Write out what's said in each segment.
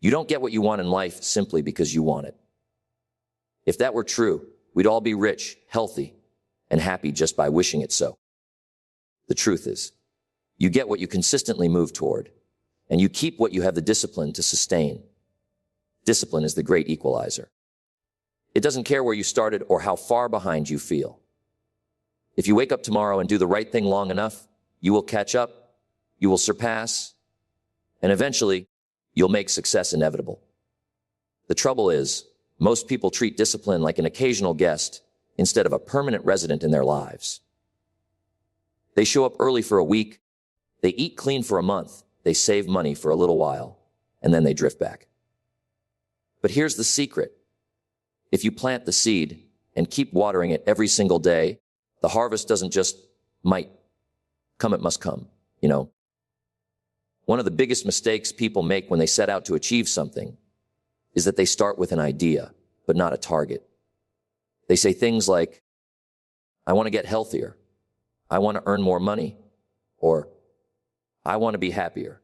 You don't get what you want in life simply because you want it. If that were true, we'd all be rich, healthy, and happy just by wishing it so. The truth is, you get what you consistently move toward, and you keep what you have the discipline to sustain. Discipline is the great equalizer. It doesn't care where you started or how far behind you feel. If you wake up tomorrow and do the right thing long enough, you will catch up, you will surpass, and eventually, you'll make success inevitable. The trouble is, most people treat discipline like an occasional guest instead of a permanent resident in their lives. They show up early for a week, they eat clean for a month, they save money for a little while, and then they drift back. But here's the secret. If you plant the seed and keep watering it every single day, the harvest doesn't just might come, it must come, you know. One of the biggest mistakes people make when they set out to achieve something is that they start with an idea, but not a target. They say things like, I want to get healthier, I want to earn more money, or I want to be happier.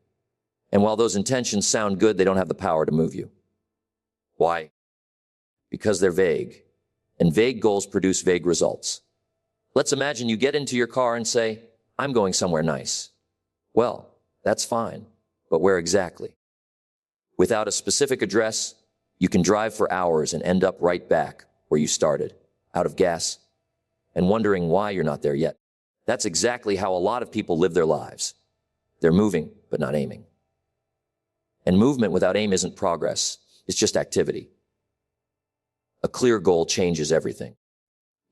And while those intentions sound good, they don't have the power to move you. Why? Because they're vague, and vague goals produce vague results. Let's imagine you get into your car and say, I'm going somewhere nice. Well, that's fine, but where exactly? Without a specific address, you can drive for hours and end up right back where you started, out of gas, and wondering why you're not there yet. That's exactly how a lot of people live their lives. They're moving, but not aiming. And movement without aim isn't progress, it's just activity. A clear goal changes everything.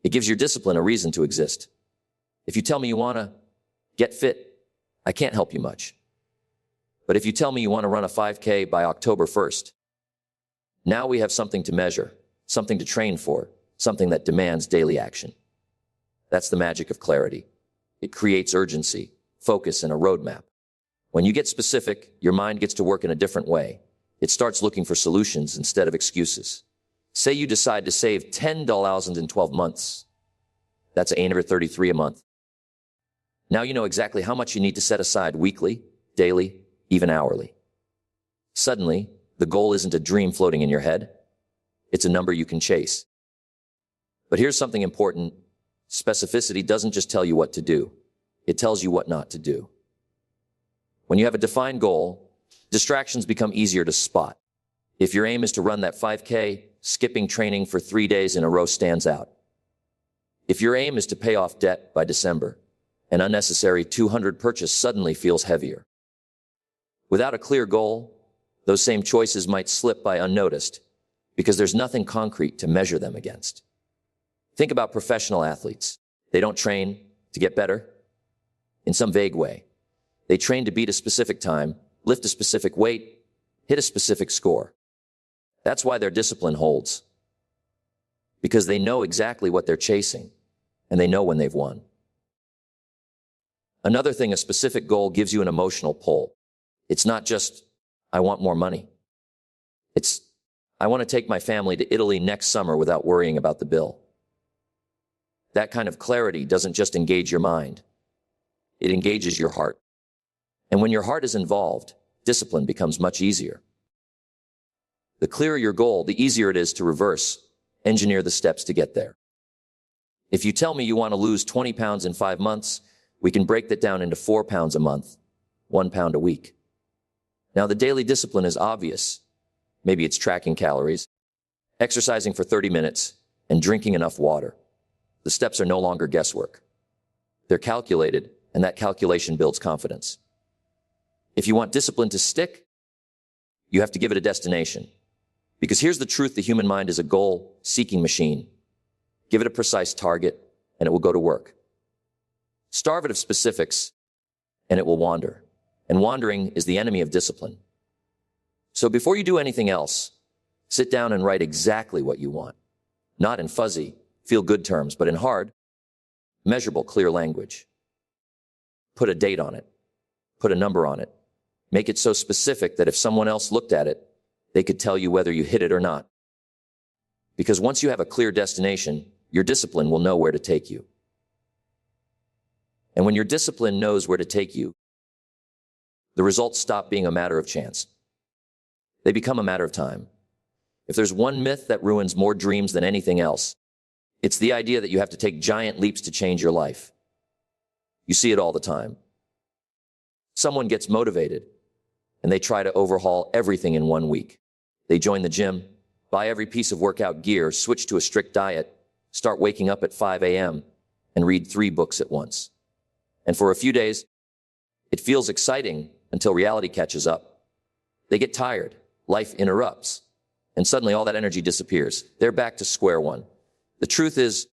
It gives your discipline a reason to exist. If you tell me you want to get fit, I can't help you much. But if you tell me you want to run a 5K by October 1st, now we have something to measure, something to train for, something that demands daily action. That's the magic of clarity. It creates urgency, focus, and a roadmap. When you get specific, your mind gets to work in a different way. It starts looking for solutions instead of excuses. Say you decide to save $10 in 12 months. That's $833 a month. Now you know exactly how much you need to set aside weekly, daily, even hourly. Suddenly, the goal isn't a dream floating in your head. It's a number you can chase. But here's something important. Specificity doesn't just tell you what to do. It tells you what not to do. When you have a defined goal, distractions become easier to spot. If your aim is to run that 5K, skipping training for 3 days in a row stands out. If your aim is to pay off debt by December, an unnecessary $200 purchase suddenly feels heavier. Without a clear goal, those same choices might slip by unnoticed because there's nothing concrete to measure them against. Think about professional athletes. They don't train to get better in some vague way. They train to beat a specific time, lift a specific weight, hit a specific score. That's why their discipline holds. Because they know exactly what they're chasing, and they know when they've won. Another thing, a specific goal gives you an emotional pull. It's not just, I want more money. It's, I want to take my family to Italy next summer without worrying about the bill. That kind of clarity doesn't just engage your mind. It engages your heart. And when your heart is involved, discipline becomes much easier. The clearer your goal, the easier it is to engineer the steps to get there. If you tell me you want to lose 20 pounds in 5 months, we can break that down into 4 pounds a month, 1 pound a week. Now, the daily discipline is obvious. Maybe it's tracking calories, exercising for 30 minutes, and drinking enough water. The steps are no longer guesswork. They're calculated, and that calculation builds confidence. If you want discipline to stick, you have to give it a destination. Because here's the truth, the human mind is a goal-seeking machine. Give it a precise target, and it will go to work. Starve it of specifics, and it will wander. And wandering is the enemy of discipline. So before you do anything else, sit down and write exactly what you want. Not in fuzzy, feel-good terms, but in hard, measurable, clear language. Put a date on it. Put a number on it. Make it so specific that if someone else looked at it, they could tell you whether you hit it or not. Because once you have a clear destination, your discipline will know where to take you. And when your discipline knows where to take you, the results stop being a matter of chance. They become a matter of time. If there's one myth that ruins more dreams than anything else, it's the idea that you have to take giant leaps to change your life. You see it all the time. Someone gets motivated, and they try to overhaul everything in 1 week. They join the gym, buy every piece of workout gear, switch to a strict diet, start waking up at 5 a.m., and read 3 books at once. And for a few days, it feels exciting until reality catches up. They get tired, life interrupts, and suddenly all that energy disappears. They're back to square one. The truth is,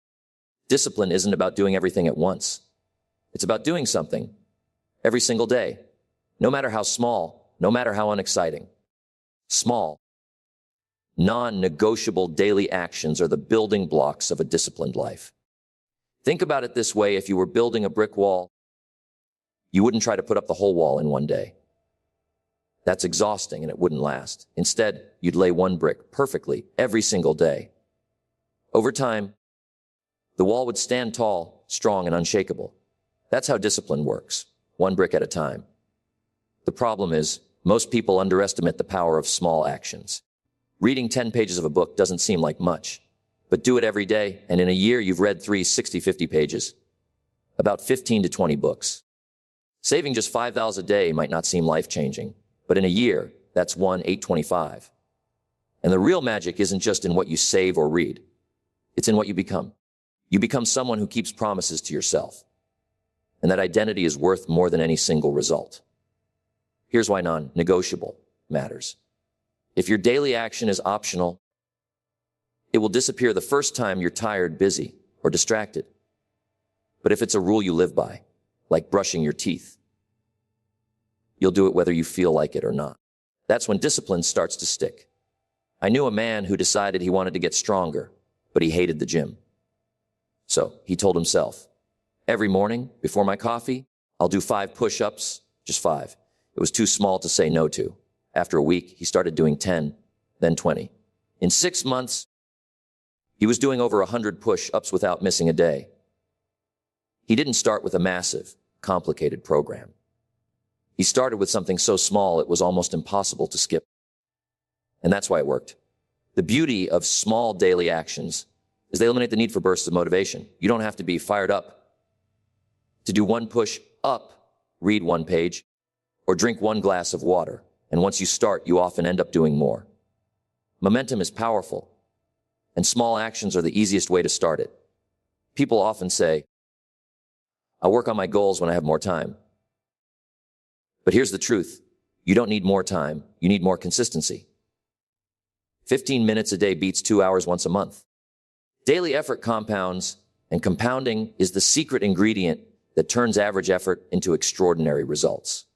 discipline isn't about doing everything at once. It's about doing something every single day, no matter how small, no matter how unexciting. Small, non-negotiable daily actions are the building blocks of a disciplined life. Think about it this way: if you were building a brick wall, you wouldn't try to put up the whole wall in 1 day. That's exhausting and it wouldn't last. Instead, you'd lay 1 brick perfectly every single day. Over time, the wall would stand tall, strong, and unshakable. That's how discipline works, 1 brick at a time. The problem is, most people underestimate the power of small actions. Reading 10 pages of a book doesn't seem like much, but do it every day, and in a year you've read 50 pages. About 15 to 20 books. Saving just $5 a day might not seem life-changing, but in a year, that's 825. And the real magic isn't just in what you save or read. It's in what you become. You become someone who keeps promises to yourself. And that identity is worth more than any single result. Here's why non-negotiable matters. If your daily action is optional, it will disappear the first time you're tired, busy, or distracted. But if it's a rule you live by, like brushing your teeth, you'll do it whether you feel like it or not. That's when discipline starts to stick. I knew a man who decided he wanted to get stronger, but he hated the gym. So he told himself, every morning before my coffee, I'll do 5 push-ups, just 5. It was too small to say no to. After a week, he started doing 10, then 20. In 6 months, he was doing over 100 push-ups without missing a day. He didn't start with a massive, complicated program. He started with something so small it was almost impossible to skip. And that's why it worked. The beauty of small daily actions is they eliminate the need for bursts of motivation. You don't have to be fired up to do 1 push-up, read 1 page, or drink 1 glass of water. And once you start, you often end up doing more. Momentum is powerful, and small actions are the easiest way to start it. People often say, I'll work on my goals when I have more time. But here's the truth. You don't need more time. You need more consistency. 15 minutes a day beats 2 hours once a month. Daily effort compounds, and compounding is the secret ingredient that turns average effort into extraordinary results.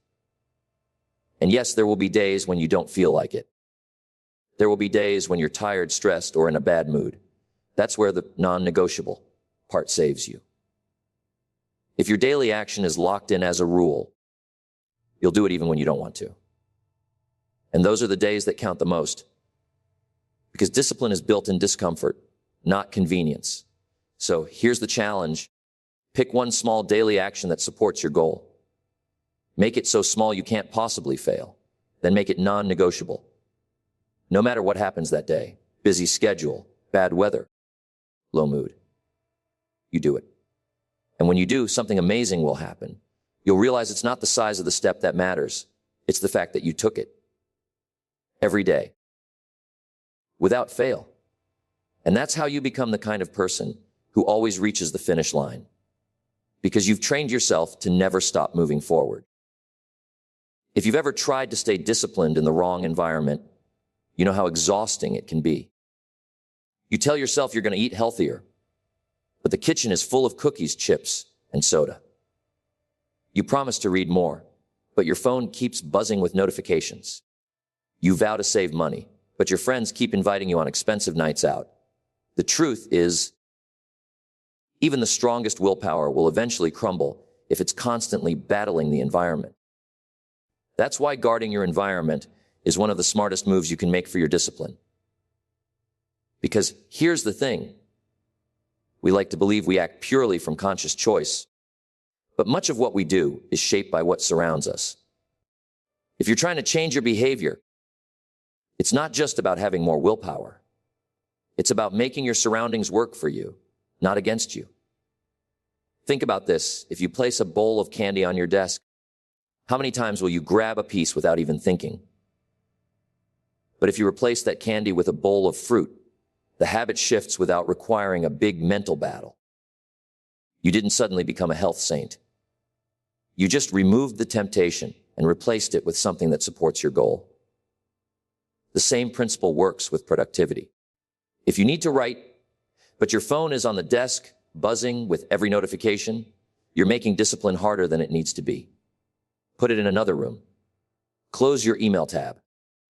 And yes, there will be days when you don't feel like it. There will be days when you're tired, stressed, or in a bad mood. That's where the non-negotiable part saves you. If your daily action is locked in as a rule, you'll do it even when you don't want to. And those are the days that count the most. Because discipline is built in discomfort, not convenience. So here's the challenge. Pick 1 small daily action that supports your goal. Make it so small you can't possibly fail. Then make it non-negotiable. No matter what happens that day, busy schedule, bad weather, low mood, you do it. And when you do, something amazing will happen. You'll realize it's not the size of the step that matters. It's the fact that you took it. Every day. Without fail. And that's how you become the kind of person who always reaches the finish line. Because you've trained yourself to never stop moving forward. If you've ever tried to stay disciplined in the wrong environment, you know how exhausting it can be. You tell yourself you're going to eat healthier, but the kitchen is full of cookies, chips, and soda. You promise to read more, but your phone keeps buzzing with notifications. You vow to save money, but your friends keep inviting you on expensive nights out. The truth is, even the strongest willpower will eventually crumble if it's constantly battling the environment. That's why guarding your environment is one of the smartest moves you can make for your discipline. Because here's the thing. We like to believe we act purely from conscious choice, but much of what we do is shaped by what surrounds us. If you're trying to change your behavior, It's not just about having more willpower. It's about making your surroundings work for you, not against you. Think about this. If you place a bowl of candy on your desk, how many times will you grab a piece without even thinking? But if you replace that candy with a bowl of fruit, the habit shifts without requiring a big mental battle. You didn't suddenly become a health saint. You just removed the temptation and replaced it with something that supports your goal. The same principle works with productivity. If you need to write, but your phone is on the desk, buzzing with every notification, you're making discipline harder than it needs to be. Put it in another room. Close your email tab.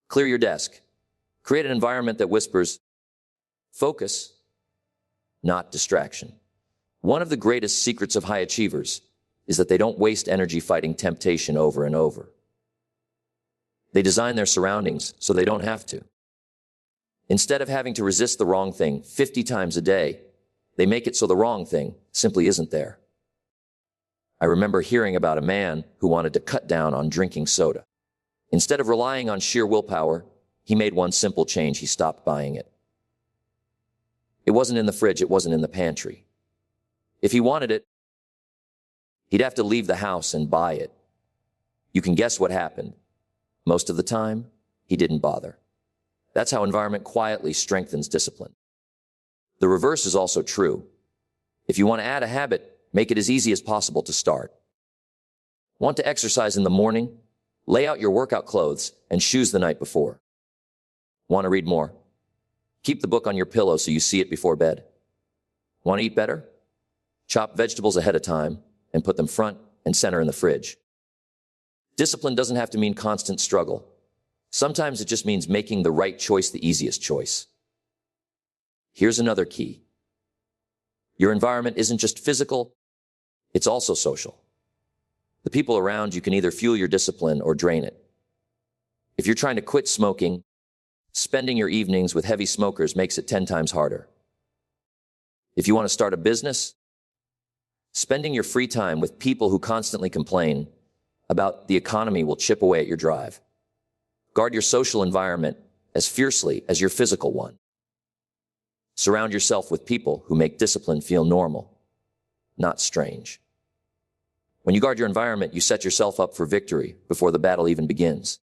Clear your desk. Create an environment that whispers, focus, not distraction. One of the greatest secrets of high achievers is that they don't waste energy fighting temptation over and over. They design their surroundings so they don't have to. Instead of having to resist the wrong thing 50 times a day, they make it so the wrong thing simply isn't there. I remember hearing about a man who wanted to cut down on drinking soda. Instead of relying on sheer willpower, he made one simple change. He stopped buying it. It wasn't in the fridge. It wasn't in the pantry. If he wanted it, he'd have to leave the house and buy it. You can guess what happened. Most of the time, he didn't bother. That's how environment quietly strengthens discipline. The reverse is also true. If you want to add a habit, make it as easy as possible to start. Want to exercise in the morning? Lay out your workout clothes and shoes the night before. Want to read more? Keep the book on your pillow so you see it before bed. Want to eat better? Chop vegetables ahead of time and put them front and center in the fridge. Discipline doesn't have to mean constant struggle. Sometimes it just means making the right choice the easiest choice. Here's another key. Your environment isn't just physical, it's also social. The people around you can either fuel your discipline or drain it. If you're trying to quit smoking, spending your evenings with heavy smokers makes it 10 times harder. If you want to start a business, spending your free time with people who constantly complain about the economy will chip away at your drive. Guard your social environment as fiercely as your physical one. Surround yourself with people who make discipline feel normal, not strange. When you guard your environment, you set yourself up for victory before the battle even begins.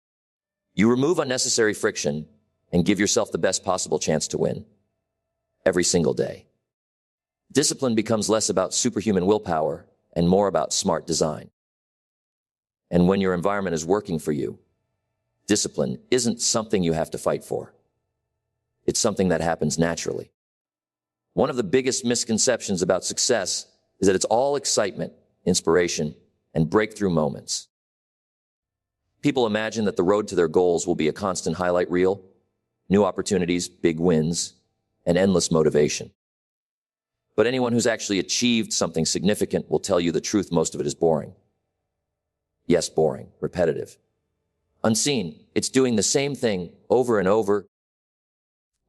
You remove unnecessary friction and give yourself the best possible chance to win every single day. Discipline becomes less about superhuman willpower and more about smart design. And when your environment is working for you, discipline isn't something you have to fight for. It's something that happens naturally. One of the biggest misconceptions about success is that it's all excitement, inspiration, and breakthrough moments. People imagine that the road to their goals will be a constant highlight reel, new opportunities, big wins, and endless motivation. But anyone who's actually achieved something significant will tell you the truth. Most of it is boring. Yes, boring, repetitive. Unseen, it's doing the same thing over and over,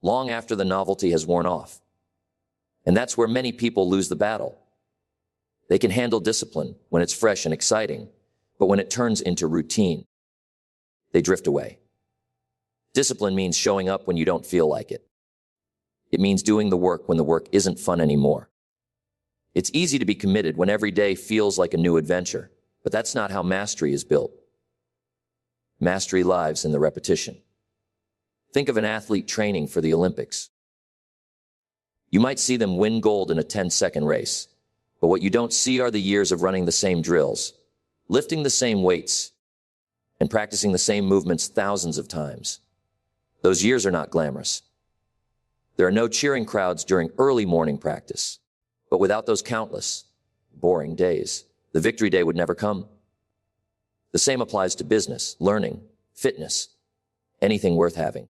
long after the novelty has worn off. And that's where many people lose the battle. They can handle discipline when it's fresh and exciting, but when it turns into routine, they drift away. Discipline means showing up when you don't feel like it. It means doing the work when the work isn't fun anymore. It's easy to be committed when every day feels like a new adventure, but that's not how mastery is built. Mastery lives in the repetition. Think of an athlete training for the Olympics. You might see them win gold in a 10-second race, but what you don't see are the years of running the same drills, lifting the same weights, and practicing the same movements thousands of times. Those years are not glamorous. There are no cheering crowds during early morning practice, but without those countless, boring days, the victory day would never come. The same applies to business, learning, fitness, anything worth having.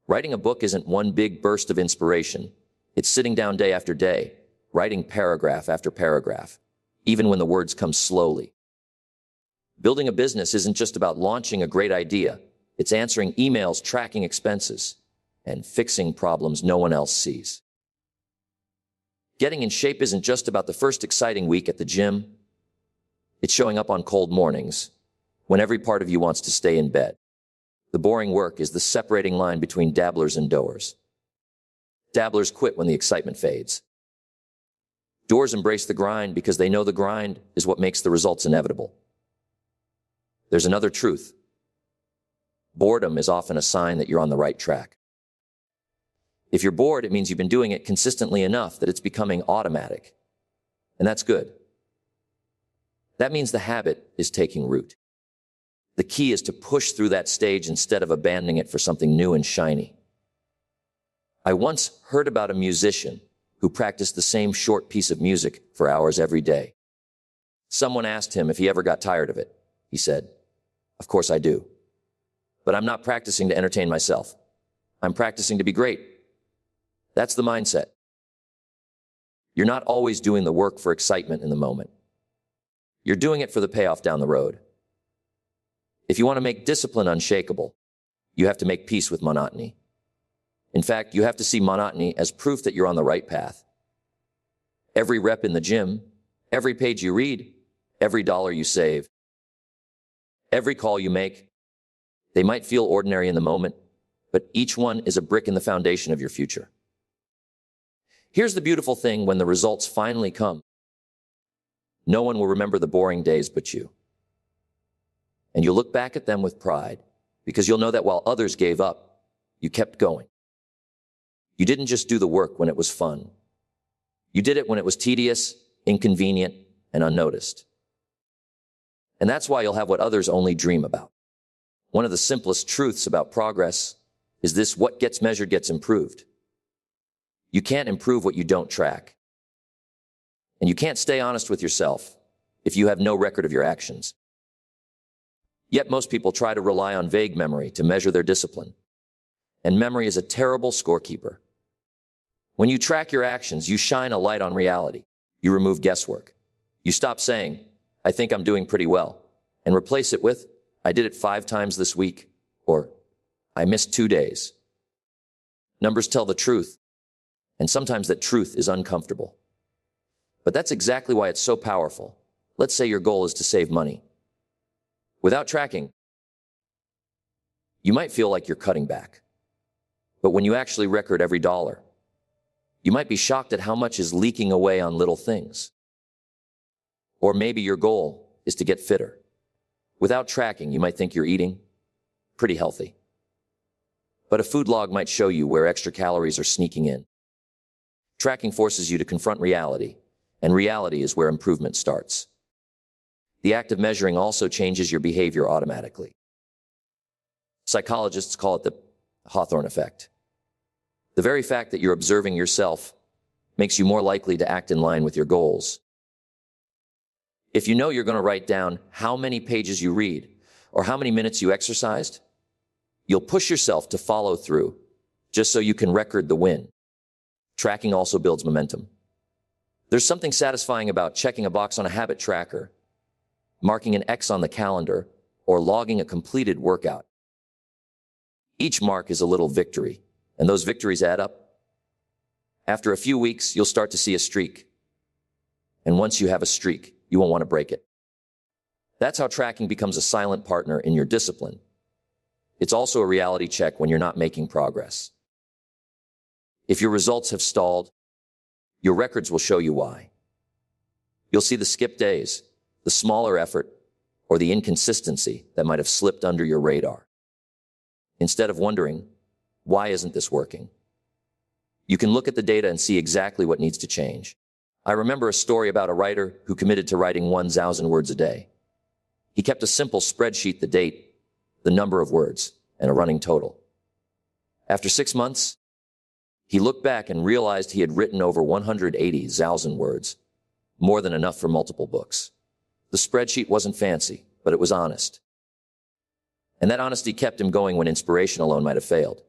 Writing a book isn't one big burst of inspiration. It's sitting down day after day, writing paragraph after paragraph, even when the words come slowly. Building a business isn't just about launching a great idea. It's answering emails, tracking expenses, and fixing problems no one else sees. Getting in shape isn't just about the first exciting week at the gym. It's showing up on cold mornings when every part of you wants to stay in bed. The boring work is the separating line between dabblers and doers. Dabblers quit when the excitement fades. Doers embrace the grind because they know the grind is what makes the results inevitable. There's another truth. Boredom is often a sign that you're on the right track. If you're bored, it means you've been doing it consistently enough that it's becoming automatic. And that's good. That means the habit is taking root. The key is to push through that stage instead of abandoning it for something new and shiny. I once heard about a musician who practiced the same short piece of music for hours every day. Someone asked him if he ever got tired of it. He said, "Of course I do. But I'm not practicing to entertain myself. I'm practicing to be great." That's the mindset. You're not always doing the work for excitement in the moment. You're doing it for the payoff down the road. If you want to make discipline unshakable, you have to make peace with monotony. In fact, you have to see monotony as proof that you're on the right path. Every rep in the gym, every page you read, every dollar you save, every call you make, they might feel ordinary in the moment, but each one is a brick in the foundation of your future. Here's the beautiful thing: when the results finally come, no one will remember the boring days but you. And you'll look back at them with pride, because you'll know that while others gave up, you kept going. You didn't just do the work when it was fun. You did it when it was tedious, inconvenient, and unnoticed. And that's why you'll have what others only dream about. One of the simplest truths about progress is this: what gets measured gets improved. You can't improve what you don't track. And you can't stay honest with yourself if you have no record of your actions. Yet most people try to rely on vague memory to measure their discipline. And memory is a terrible scorekeeper. When you track your actions, you shine a light on reality. You remove guesswork. You stop saying, "I think I'm doing pretty well," and replace it with, "I did it 5 times this week," or "I missed 2 days." Numbers tell the truth, and sometimes that truth is uncomfortable. But that's exactly why it's so powerful. Let's say your goal is to save money. Without tracking, you might feel like you're cutting back. But when you actually record every dollar, you might be shocked at how much is leaking away on little things. Or maybe your goal is to get fitter. Without tracking, you might think you're eating pretty healthy. But a food log might show you where extra calories are sneaking in. Tracking forces you to confront reality, and reality is where improvement starts. The act of measuring also changes your behavior automatically. Psychologists call it the Hawthorne effect. The very fact that you're observing yourself makes you more likely to act in line with your goals. If you know you're going to write down how many pages you read or how many minutes you exercised, you'll push yourself to follow through just so you can record the win. Tracking also builds momentum. There's something satisfying about checking a box on a habit tracker, marking an X on the calendar, or logging a completed workout. Each mark is a little victory, and those victories add up. After a few weeks, you'll start to see a streak. And once you have a streak, you won't want to break it. That's how tracking becomes a silent partner in your discipline. It's also a reality check when you're not making progress. If your results have stalled, your records will show you why. You'll see the skipped days, the smaller effort, or the inconsistency that might have slipped under your radar. Instead of wondering, "Why isn't this working?" you can look at the data and see exactly what needs to change. I remember a story about a writer who committed to writing 1,000 words a day. He kept a simple spreadsheet: the date, the number of words, and a running total. After 6 months, he looked back and realized he had written over 180,000 words, more than enough for multiple books. The spreadsheet wasn't fancy, but it was honest. And that honesty kept him going when inspiration alone might have failed.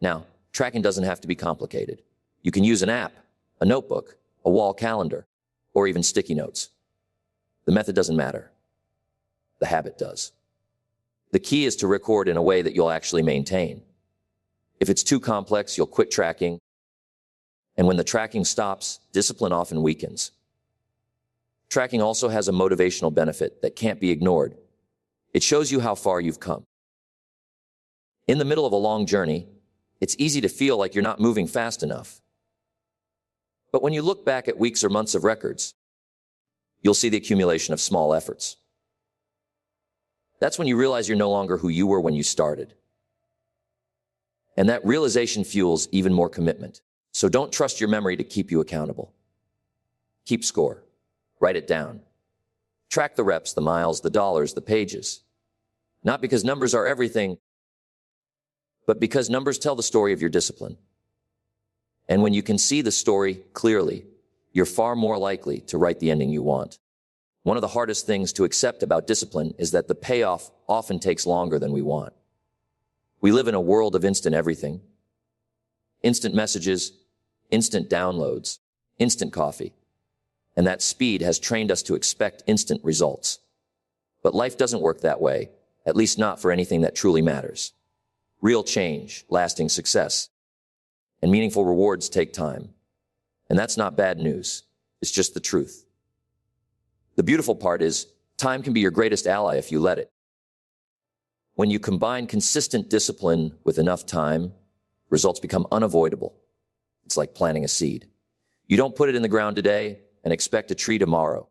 Now, tracking doesn't have to be complicated. You can use an app, a notebook, a wall calendar, or even sticky notes. The method doesn't matter. The habit does. The key is to record in a way that you'll actually maintain. If it's too complex, you'll quit tracking. And when the tracking stops, discipline often weakens. Tracking also has a motivational benefit that can't be ignored. It shows you how far you've come. In the middle of a long journey, it's easy to feel like you're not moving fast enough. But when you look back at weeks or months of records, you'll see the accumulation of small efforts. That's when you realize you're no longer who you were when you started. And that realization fuels even more commitment. So don't trust your memory to keep you accountable. Keep score. Write it down. Track the reps, the miles, the dollars, the pages. Not because numbers are everything, but because numbers tell the story of your discipline. And when you can see the story clearly, you're far more likely to write the ending you want. One of the hardest things to accept about discipline is that the payoff often takes longer than we want. We live in a world of instant everything. Instant messages, instant downloads, instant coffee. And that speed has trained us to expect instant results. But life doesn't work that way, at least not for anything that truly matters. Real change, lasting success, and meaningful rewards take time. And that's not bad news. It's just the truth. The beautiful part is, time can be your greatest ally if you let it. When you combine consistent discipline with enough time, results become unavoidable. It's like planting a seed. You don't put it in the ground today and expect a tree tomorrow.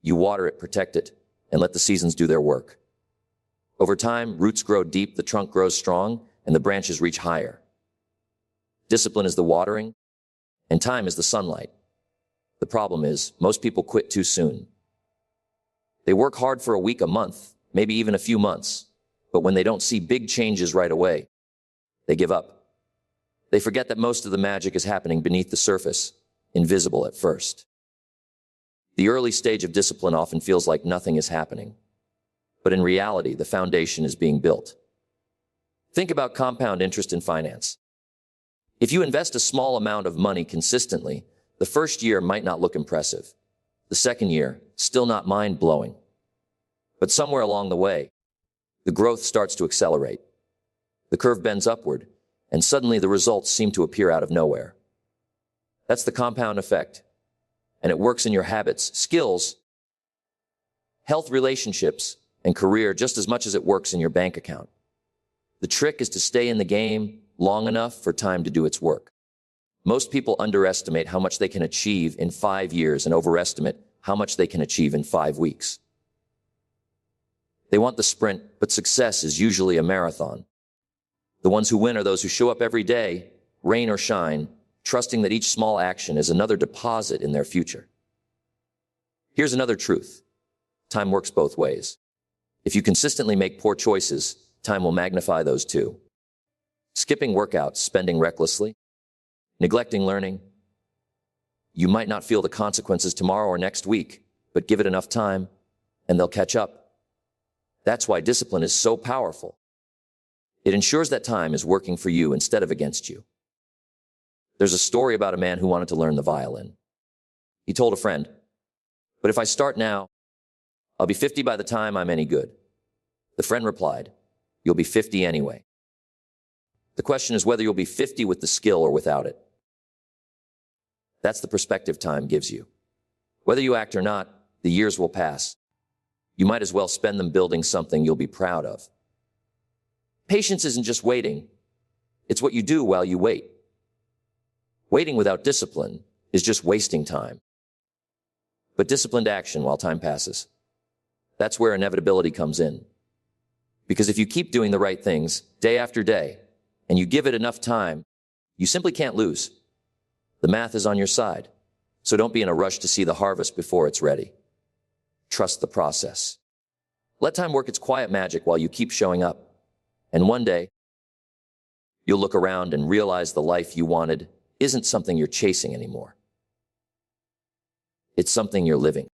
You water it, protect it, and let the seasons do their work. Over time, roots grow deep, the trunk grows strong, and the branches reach higher. Discipline is the watering, and time is the sunlight. The problem is, most people quit too soon. They work hard for a week, a month, maybe even a few months, but when they don't see big changes right away, they give up. They forget that most of the magic is happening beneath the surface, invisible at first. The early stage of discipline often feels like nothing is happening, but in reality, the foundation is being built. Think about compound interest in finance. If you invest a small amount of money consistently, the first year might not look impressive. The second year, still not mind-blowing. But somewhere along the way, the growth starts to accelerate. The curve bends upward, and suddenly the results seem to appear out of nowhere. That's the compound effect. And it works in your habits, skills, health, relationships, and career just as much as it works in your bank account. The trick is to stay in the game long enough for time to do its work. Most people underestimate how much they can achieve in 5 years and overestimate how much they can achieve in 5 weeks. They want the sprint, but success is usually a marathon. The ones who win are those who show up every day, rain or shine, trusting that each small action is another deposit in their future. Here's another truth. Time works both ways. If you consistently make poor choices, time will magnify those too. Skipping workouts, spending recklessly, neglecting learning. You might not feel the consequences tomorrow or next week, but give it enough time, and they'll catch up. That's why discipline is so powerful. It ensures that time is working for you instead of against you. There's a story about a man who wanted to learn the violin. He told a friend, "But if I start now, I'll be 50 by the time I'm any good." The friend replied, "You'll be 50 anyway. The question is whether you'll be 50 with the skill or without it." That's the perspective time gives you. Whether you act or not, the years will pass. You might as well spend them building something you'll be proud of. Patience isn't just waiting. It's what you do while you wait. Waiting without discipline is just wasting time. But disciplined action while time passes, that's where inevitability comes in. Because if you keep doing the right things day after day, and you give it enough time, you simply can't lose. The math is on your side, so don't be in a rush to see the harvest before it's ready. Trust the process. Let time work its quiet magic while you keep showing up. And one day, you'll look around and realize the life you wanted isn't something you're chasing anymore. It's something you're living.